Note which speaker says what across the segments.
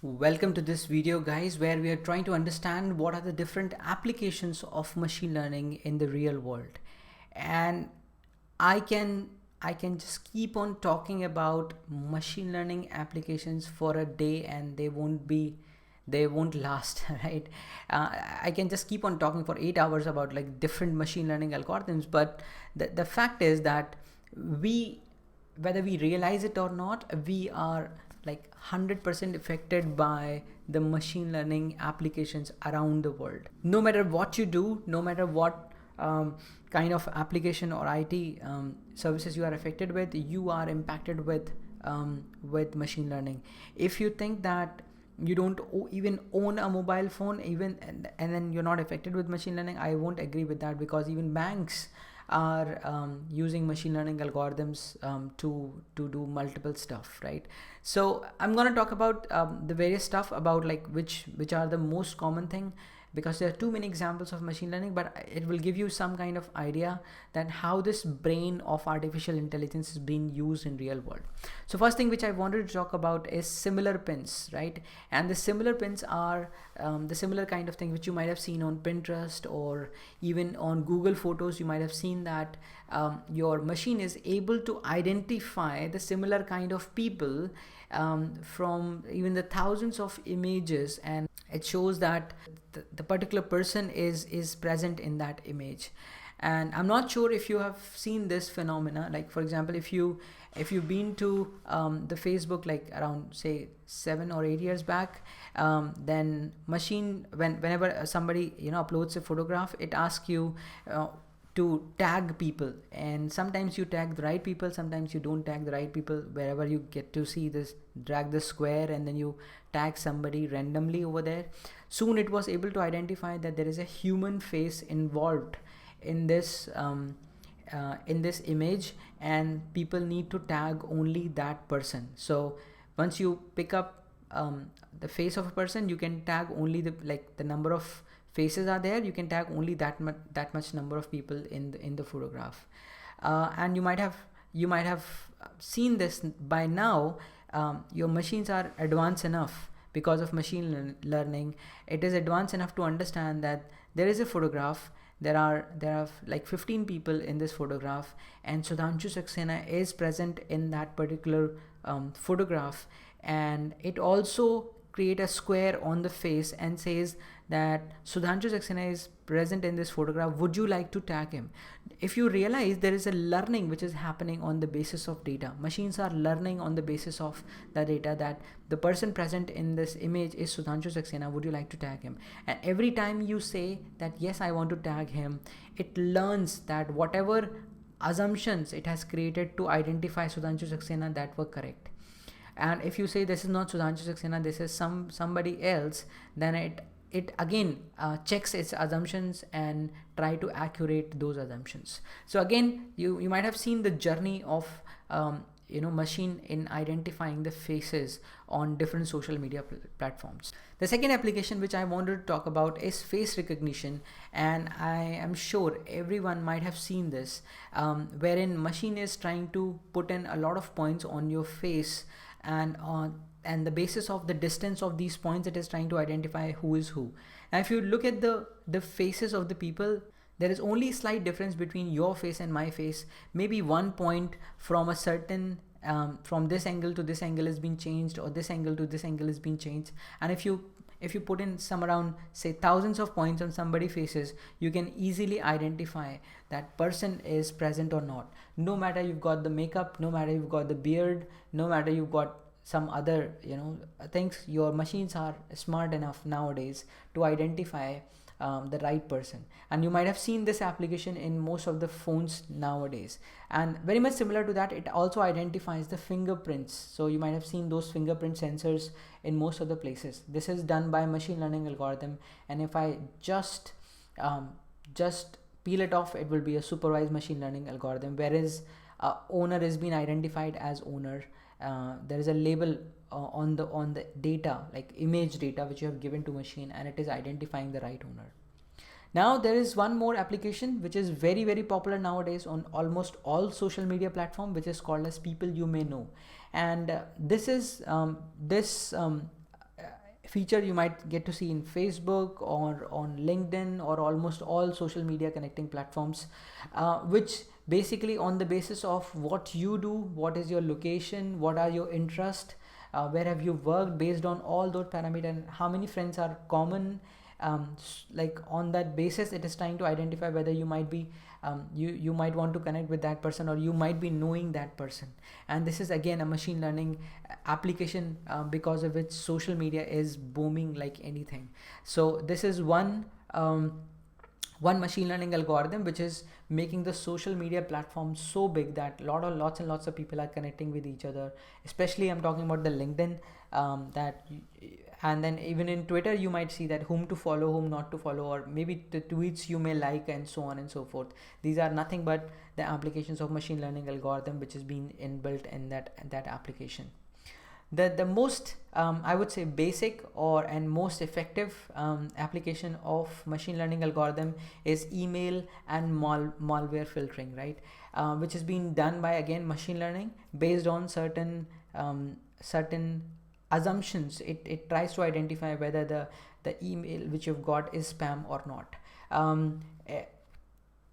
Speaker 1: Welcome to this video, guys, where we are trying to understand what are the different applications of machine learning in the real world. And I can I can just keep on talking about machine learning applications for a day and they won't last. Right? I can just keep on talking for 8 hours about like different machine learning algorithms, but the fact is that we whether we realize it or not, we are like 100% affected by the machine learning applications around the world. No matter what you do, no matter what kind of application or IT services you are affected with, you are impacted with machine learning. If you think that you don't even own a mobile phone, and then you're not affected with machine learning, I won't agree with that, because even banks are using machine learning algorithms to do multiple stuff, right? So I'm going to talk about the various stuff about like which are the most common thing, because there are too many examples of machine learning, but it will give you some kind of idea that how this brain of artificial intelligence is being used in real world. So first thing which I wanted to talk about is similar pins, right? And the similar pins are the similar kind of thing which you might have seen on Pinterest or even on Google Photos. You might have seen that your machine is able to identify the similar kind of people from even the thousands of images, and it shows that the particular person is present in that image. And I'm not sure if you have seen this phenomena, like for example, if you've been to the Facebook like around say 7 or 8 years back, then whenever somebody uploads a photograph, it asks you to tag people, and sometimes you tag the right people, sometimes you don't tag the right people. Wherever you get to see this, drag the square and then you tag somebody randomly over there. Soon it was able to identify that there is a human face involved in this image, and people need to tag only that person. So once you pick up the face of a person, you can tag only the number of faces are there, you can tag only that much number of people in the photograph. And you might have seen this by now. Your machines are advanced enough because of machine learning. It is advanced enough to understand that there is a photograph, there are like 15 people in this photograph, and Sudhanshu Saxena is present in that particular photograph, and it also create a square on the face and says that Sudhanshu Saxena is present in this photograph, would you like to tag him? If you realize, there is a learning which is happening on the basis of data. Machines are learning on the basis of the data that the person present in this image is Sudhanshu Saxena, would you like to tag him? And every time you say that yes, I want to tag him, it learns that whatever assumptions it has created to identify Sudhanshu Saxena, that were correct. And if you say this is not Sudhanshu Saxena, this is somebody else, then it again checks its assumptions and try to accurate those assumptions. So again, you might have seen the journey of machine in identifying the faces on different social media platforms. The second application which I wanted to talk about is face recognition, and I am sure everyone might have seen this, wherein machine is trying to put in a lot of points on your face, and the basis of the distance of these points, it is trying to identify who is who. Now if you look at the faces of the people, there is only slight difference between your face and my face. Maybe 1 point from a certain from this angle to this angle has been changed, or this angle to this angle has been changed. And if you put in some around say thousands of points on somebody's faces, you can easily identify that person is present or not. No matter you've got the makeup, no matter you've got the beard, no matter you've got some other things, your machines are smart enough nowadays to identify the right person. And you might have seen this application in most of the phones nowadays, and very much similar to that, it also identifies the fingerprints. So you might have seen those fingerprint sensors in most of the places. This is done by machine learning algorithm, and if I just peel it off, it will be a supervised machine learning algorithm, whereas owner is being identified as owner. There is a label on the data, like image data, which you have given to machine, and it is identifying the right owner. Now there is one more application which is very, very popular nowadays on almost all social media platform, which is called as People You May Know. And this feature you might get to see in Facebook or on LinkedIn or almost all social media connecting platforms, which basically on the basis of what you do, what is your location, what are your interests, where have you worked, based on all those parameters and how many friends are common, like on that basis it is trying to identify whether you might be you might want to connect with that person, or you might be knowing that person. And this is again a machine learning application, because of which social media is booming like anything. So this is one machine learning algorithm which is making the social media platform so big that lots and lots of people are connecting with each other. Especially I'm talking about the LinkedIn, and then even in Twitter you might see that whom to follow, whom not to follow, or maybe the tweets you may like, and so on and so forth. These are nothing but the applications of machine learning algorithm which is being inbuilt in that application. The most I would say basic and most effective application of machine learning algorithm is email and malware filtering, right? Which is being done by, again, machine learning based on certain assumptions. It tries to identify whether the email which you've got is spam or not.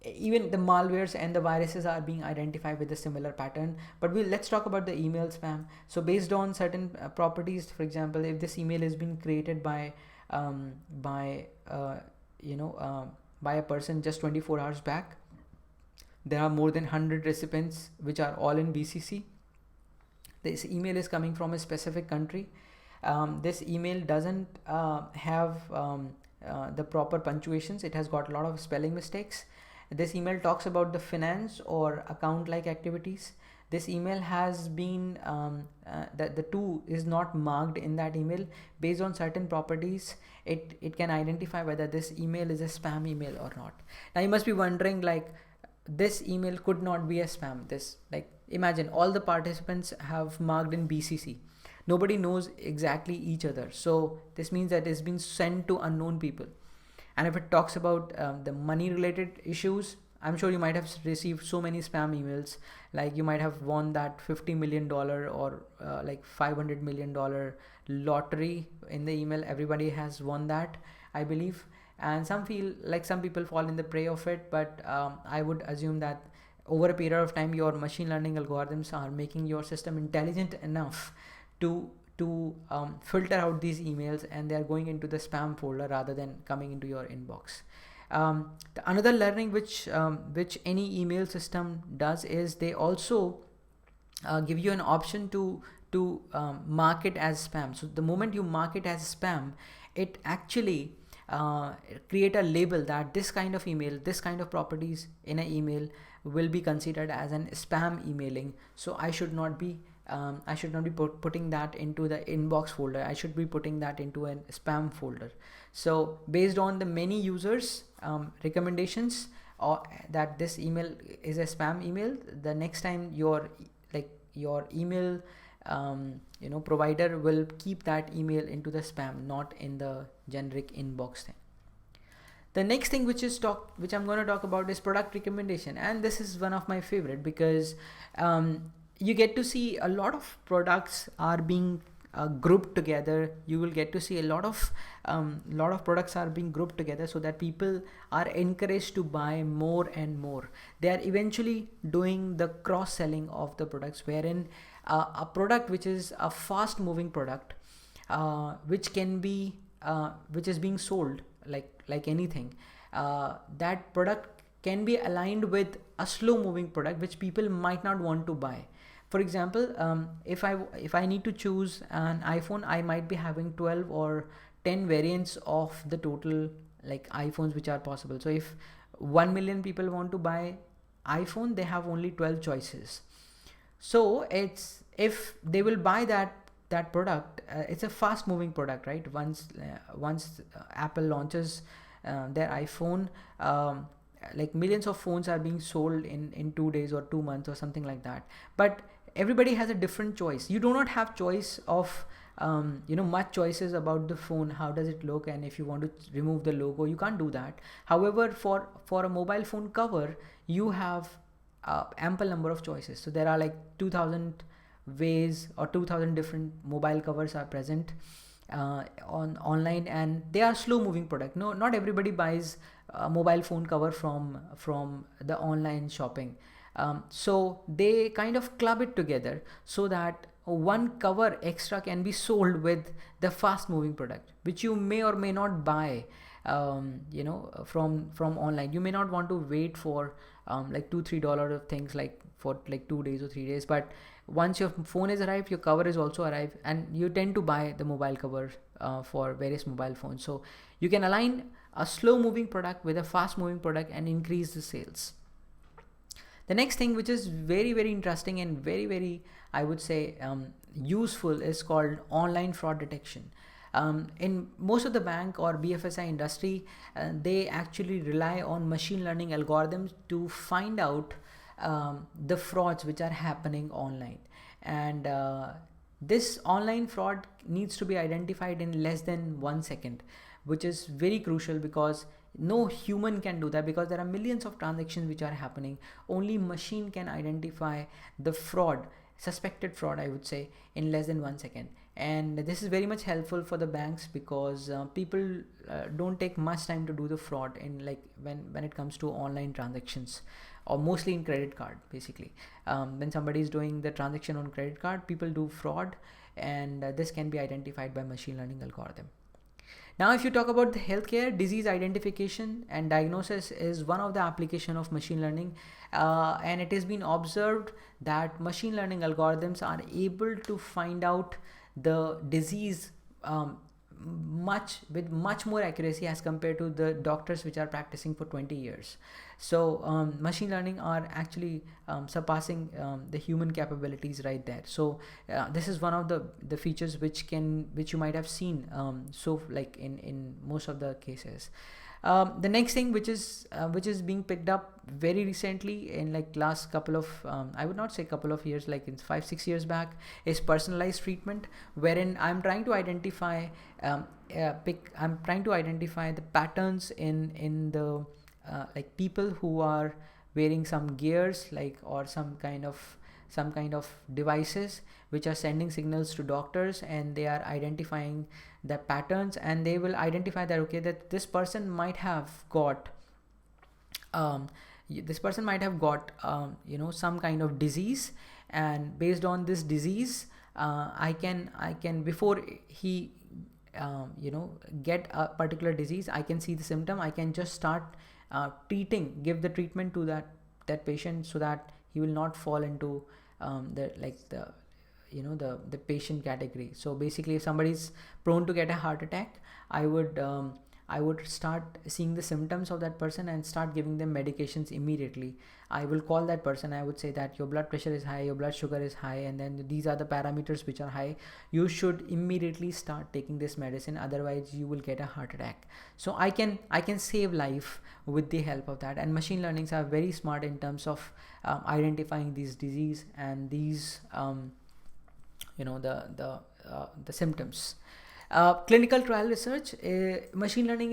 Speaker 1: Even the malwares and the viruses are being identified with a similar pattern, but let's talk about the email spam. So based on certain properties, for example, if this email has been created by a person just 24 hours back, there are more than 100 recipients which are all in BCC. This email is coming from a specific country. This email doesn't have the proper punctuations. It has got a lot of spelling mistakes. This email talks about the finance or account like activities. This email has been the two is not marked in that email. Based on certain properties, it can identify whether this email is a spam email or not. Now you must be wondering, like, this email could not be a spam. This, like, imagine all the participants have marked in BCC. Nobody knows exactly each other, so this means that it's been sent to unknown people. And if it talks about the money related issues, I'm sure you might have received so many spam emails, like you might have won that $50 million or like $500 million lottery in the email. Everybody has won that, I believe. And some people fall in the prey of it, but I would assume that over a period of time your machine learning algorithms are making your system intelligent enough to filter out these emails, and they are going into the spam folder rather than coming into your inbox. The another learning which any email system does is they also give you an option to mark it as spam. So the moment you mark it as spam, it actually create a label that this kind of email, this kind of properties in an email will be considered as an spam emailing. So I should not be putting that into the inbox folder. I should be putting that into a spam folder. So based on the many users recommendations or that this email is a spam email, the next time your email provider will keep that email into the spam, not in the generic inbox thing. The next thing which I'm going to talk about is product recommendation, and this is one of my favorite because you get to see a lot of products are being grouped together. You will get to see a lot of products are being grouped together so that people are encouraged to buy more and more. They are eventually doing the cross selling of the products, wherein a product which is a fast moving product, which is being sold like anything, that product can be aligned with a slow moving product which people might not want to buy. For example, if I need to choose an iPhone, I might be having 12 or 10 variants of the total like iPhones which are possible. So if 1 million people want to buy iPhone, they have only 12 choices. So if they will buy that product, it's a fast moving product, right? Once Apple launches their iPhone, like millions of phones are being sold in 2 days or 2 months or something like that. But everybody has a different choice. You do not have choice of much choices about the phone, how does it look, and if you want to remove the logo, you can't do that. However, for a mobile phone cover, you have ample number of choices. So there are like 2000 ways or 2000 different mobile covers are present. on online, and they are slow moving product. No, not everybody buys a mobile phone cover from the online shopping. So they kind of club it together so that one cover extra can be sold with the fast moving product, which you may or may not buy from online. You may not want to wait for like $2-3 of things like for like 2 days or 3 days, but once your phone is arrived, your cover is also arrived, and you tend to buy the mobile cover for various mobile phones. So you can align a slow moving product with a fast moving product and increase the sales. The next thing, which is very very interesting and very very, I would say, useful, is called online fraud detection. In most of the bank or BFSI industry, they actually rely on machine learning algorithms to find out the frauds which are happening online, and this online fraud needs to be identified in less than 1 second, which is very crucial because no human can do that, because there are millions of transactions which are happening. Only machine can identify the fraud, suspected fraud, I would say, in less than 1 second. And this is very much helpful for the banks because people don't take much time to do the fraud in, like, when it comes to online transactions, or mostly in credit card. Basically, when somebody is doing the transaction on credit card, people do fraud, and this can be identified by machine learning algorithm. Now, if you talk about the healthcare, disease identification and diagnosis is one of the application of machine learning, and it has been observed that machine learning algorithms are able to find out the disease with much more accuracy as compared to the doctors which are practicing for 20 years. So machine learning are actually surpassing the human capabilities right there. So this is one of the features which you might have seen so like in most of the cases. The next thing which is being picked up very recently in like last couple of I would not say couple of years, like in 5-6 years back, is personalized treatment, wherein I'm trying to identify the patterns in the like people who are wearing some gears, like, or some kind of devices which are sending signals to doctors, and they are identifying the patterns, and they will identify that, okay, that this person might have got some kind of disease, and based on this disease, I can before he get a particular disease, I can see the symptom, I can just start give the treatment to that patient, so that he will not fall into the patient category. So basically, if somebody is prone to get a heart attack, I would start seeing the symptoms of that person and start giving them medications immediately. I will call that person, I would say that your blood pressure is high, your blood sugar is high, and then these are the parameters which are high. You should immediately start taking this medicine, otherwise you will get a heart attack. So I can save life with the help of that. And machine learnings are very smart in terms of identifying these disease and these the symptoms. Clinical trial research, machine learning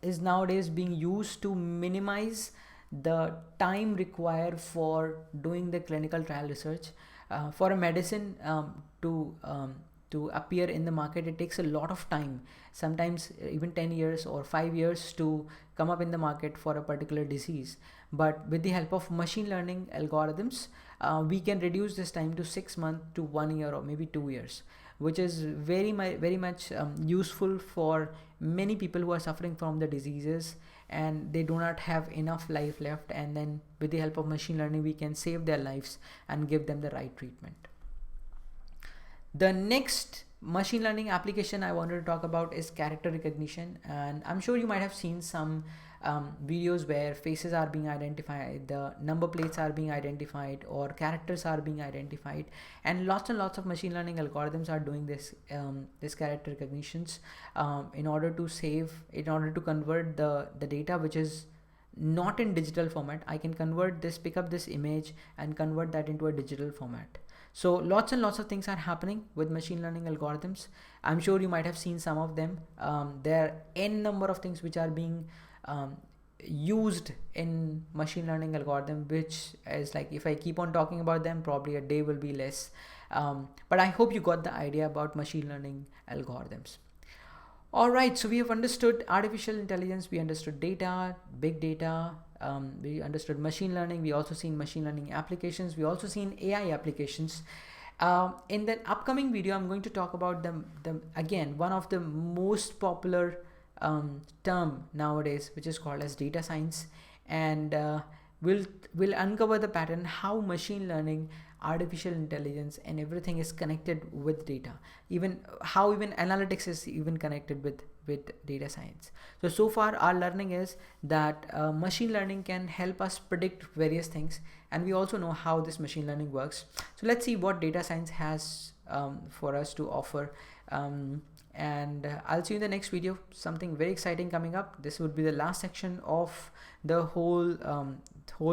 Speaker 1: is nowadays being used to minimize the time required for doing the clinical trial research. For a medicine to appear in the market, it takes a lot of time, sometimes even 10 years or 5 years to come up in the market for a particular disease. But with the help of machine learning algorithms, we can reduce this time to 6 months to 1 year or maybe 2 years, which is very much useful for many people who are suffering from the diseases and they do not have enough life left. And then with the help of machine learning, we can save their lives and give them the right treatment. The next machine learning application I wanted to talk about is character recognition, and I'm sure you might have seen some videos where faces are being identified, the number plates are being identified, or characters are being identified, and lots of machine learning algorithms are doing this character recognitions in order to convert the data which is not in digital format. I can pick up this image and convert that into a digital format. So lots of things are happening with machine learning algorithms. I'm sure you might have seen some of them. There are n number of things which are being used in machine learning algorithm, which is like, if I keep on talking about them, probably a day will be less. But I hope you got the idea about machine learning algorithms. All right, so we have understood artificial intelligence, we understood data, big data, we understood machine learning, we also seen machine learning applications, we also seen AI applications. In the upcoming video, I'm going to talk about again, one of the most popular term nowadays, which is called as data science, and we'll uncover the pattern how machine learning, artificial intelligence, and everything is connected with data, even how even analytics is even connected with data science. So far our learning is that machine learning can help us predict various things, and we also know how this machine learning works. So let's see what data science has for us to offer, and I'll see you in the next video. Something very exciting coming up. This would be the last section of the whole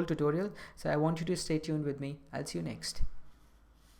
Speaker 1: tutorial, so I want you to stay tuned with me. I'll see you next.